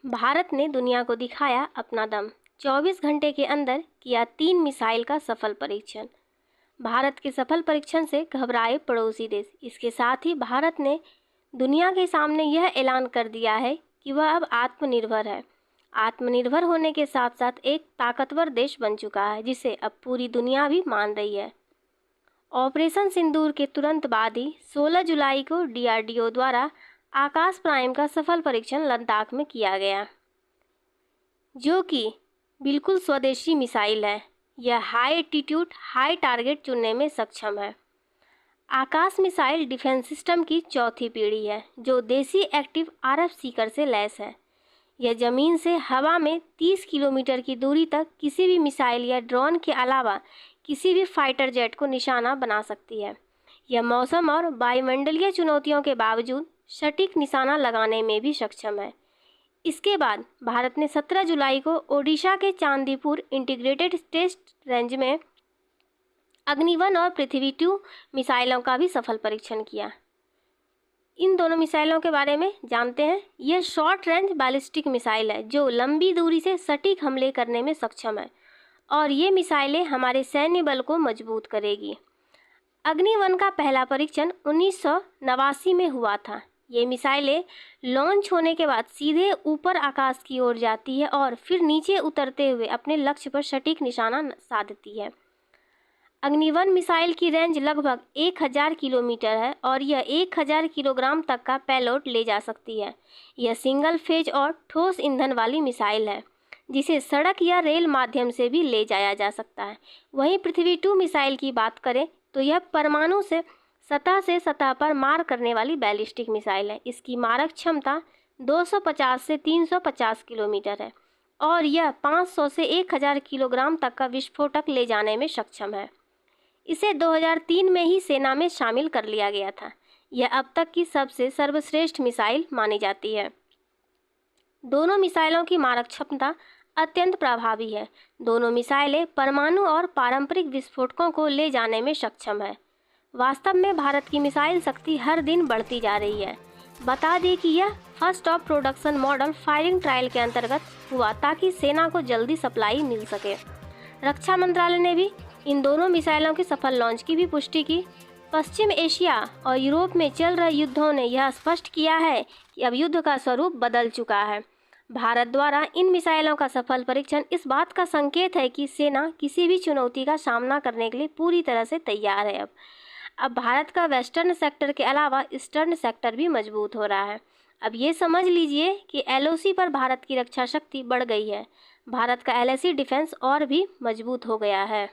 भारत ने दुनिया को दिखाया अपना दम। 24 घंटे के अंदर किया 3 मिसाइल का सफल परीक्षण। भारत के सफल परीक्षण से घबराए पड़ोसी देश। इसके साथ ही भारत ने दुनिया के सामने यह ऐलान कर दिया है कि वह अब आत्मनिर्भर है। आत्मनिर्भर होने के साथ साथ एक ताकतवर देश बन चुका है, जिसे अब पूरी दुनिया भी मान रही है। ऑपरेशन सिंदूर के तुरंत बाद ही 16 जुलाई को DRDO द्वारा आकाश प्राइम का सफल परीक्षण लद्दाख में किया गया, जो कि बिल्कुल स्वदेशी मिसाइल है। यह हाई एल्टीट्यूड हाई टारगेट चुनने में सक्षम है। आकाश मिसाइल डिफेंस सिस्टम की चौथी पीढ़ी है, जो देसी एक्टिव RF सीकर से लैस है। यह ज़मीन से हवा में 30 किलोमीटर की दूरी तक किसी भी मिसाइल या ड्रोन के अलावा किसी भी फाइटर जेट को निशाना बना सकती है। यह मौसम और वायुमंडलीय चुनौतियों के बावजूद सटीक निशाना लगाने में भी सक्षम है। इसके बाद भारत ने 17 जुलाई को ओडिशा के चांदीपुर इंटीग्रेटेड टेस्ट रेंज में अग्नि-1 और पृथ्वी-2 मिसाइलों का भी सफल परीक्षण किया। इन दोनों मिसाइलों के बारे में जानते हैं। यह शॉर्ट रेंज बैलिस्टिक मिसाइल है, जो लंबी दूरी से सटीक हमले करने में सक्षम है, और ये मिसाइलें हमारे सैन्य बल को मजबूत करेगी। अग्नि-1 का पहला परीक्षण 1989 में हुआ था। ये मिसाइलें लॉन्च होने के बाद सीधे ऊपर आकाश की ओर जाती है और फिर नीचे उतरते हुए अपने लक्ष्य पर सटीक निशाना साधती है। अग्नि-1 मिसाइल की रेंज लगभग 1000 किलोमीटर है और यह 1000 किलोग्राम तक का पेलोड ले जा सकती है। यह सिंगल फेज और ठोस ईंधन वाली मिसाइल है, जिसे सड़क या रेल माध्यम से भी ले जाया जा सकता है। वहीं पृथ्वी-2 मिसाइल की बात करें तो यह परमाणु से सतह पर मार करने वाली बैलिस्टिक मिसाइल है। इसकी मारक क्षमता 250 से 350 किलोमीटर है और यह 500 से 1000 किलोग्राम तक का विस्फोटक ले जाने में सक्षम है। इसे 2003 में ही सेना में शामिल कर लिया गया था। यह अब तक की सबसे सर्वश्रेष्ठ मिसाइल मानी जाती है। दोनों मिसाइलों की मारक क्षमता अत्यंत प्रभावी है। दोनों मिसाइलें परमाणु और पारंपरिक विस्फोटकों को ले जाने में सक्षम है। वास्तव में भारत की मिसाइल शक्ति हर दिन बढ़ती जा रही है। बता दें कि यह first of production model firing trial के अंतर्गत हुआ, ताकि सेना को जल्दी सप्लाई मिल सके। रक्षा मंत्रालय ने भी इन दोनों मिसाइलों के सफल लॉन्च की भी पुष्टि की। पश्चिम एशिया और यूरोप में चल रहे युद्धों ने यह स्पष्ट किया है कि अब युद्ध का स्वरूप बदल चुका है। भारत द्वारा इन मिसाइलों का सफल परीक्षण इस बात का संकेत है कि सेना किसी भी चुनौती का सामना करने के लिए पूरी तरह से तैयार है। अब भारत का वेस्टर्न सेक्टर के अलावा ईस्टर्न सेक्टर भी मजबूत हो रहा है। अब ये समझ लीजिए कि LOC पर भारत की रक्षा शक्ति बढ़ गई है। भारत का LAC डिफेंस और भी मजबूत हो गया है।